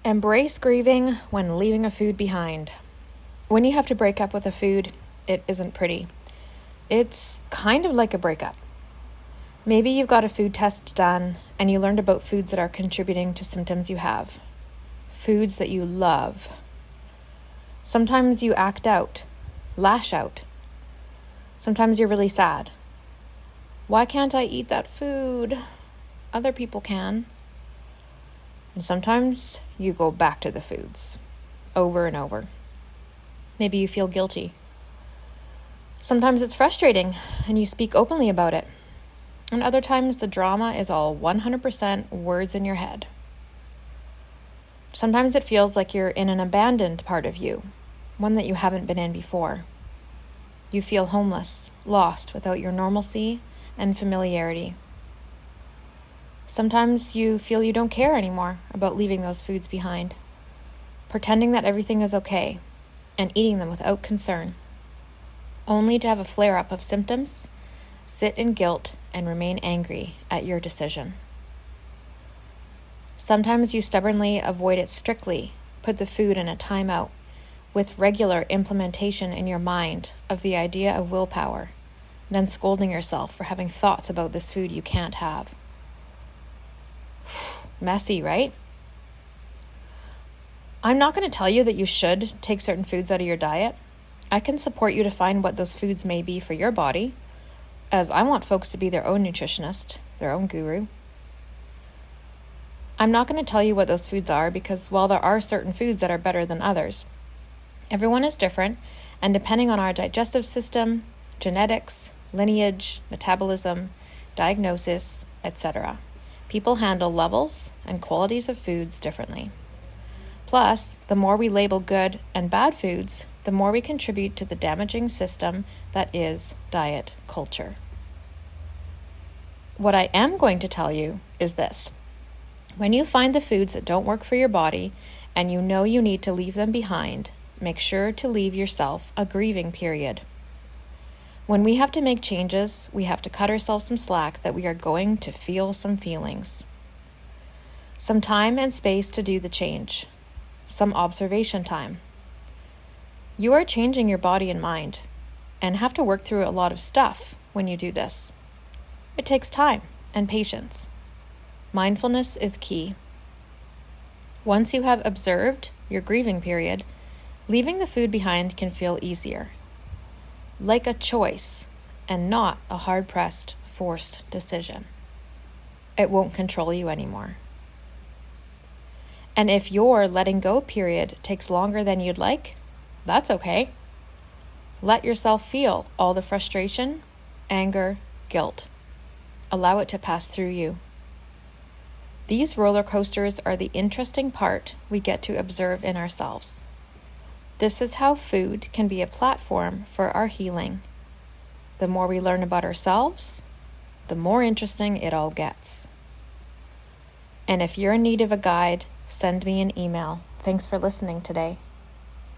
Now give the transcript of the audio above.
Embrace grieving when leaving a food behind. When you have to break up with a food, it isn't pretty. It's kind of like a breakup. Maybe you've got a food test done and you learned about foods that are contributing to symptoms you have. Foods that you love. Sometimes you act out, lash out. Sometimes you're really sad. Why can't I eat that food? Other people can. And sometimes you go back to the foods, over and over. Maybe you feel guilty. Sometimes it's frustrating and you speak openly about it. And other times the drama is all 100% words in your head. Sometimes it feels like you're in an abandoned part of you, one that you haven't been in before. You feel homeless, lost without your normalcy and familiarity. Sometimes you feel you don't care anymore about leaving those foods behind, pretending that everything is okay, and eating them without concern, only to have a flare-up of symptoms, sit in guilt, and remain angry at your decision. Sometimes you stubbornly avoid it strictly, put the food in a timeout, with regular implementation in your mind of the idea of willpower, then scolding yourself for having thoughts about this food you can't have. Messy, right? I'm not going to tell you that you should take certain foods out of your diet. I can support you to find what those foods may be for your body, as I want folks to be their own nutritionist, their own guru. I'm not going to tell you what those foods are because while there are certain foods that are better than others, everyone is different, and depending on our digestive system, genetics, lineage, metabolism, diagnosis, etc., people handle levels and qualities of foods differently. Plus, the more we label good and bad foods, the more we contribute to the damaging system that is diet culture. What I am going to tell you is this. When you find the foods that don't work for your body and you know you need to leave them behind, make sure to leave yourself a grieving period. When we have to make changes, we have to cut ourselves some slack that we are going to feel some feelings. Some time and space to do the change. Some observation time. You are changing your body and mind and have to work through a lot of stuff when you do this. It takes time and patience. Mindfulness is key. Once you have observed your grieving period, leaving the food behind can feel easier. Like a choice and not a hard-pressed, forced decision. It won't control you anymore. And if your letting go period takes longer than you'd like, that's okay. Let yourself feel all the frustration, anger, guilt. Allow it to pass through you. These roller coasters are the interesting part we get to observe in ourselves. This is how food can be a platform for our healing. The more we learn about ourselves, the more interesting it all gets. And if you're in need of a guide, send me an email. Thanks for listening today.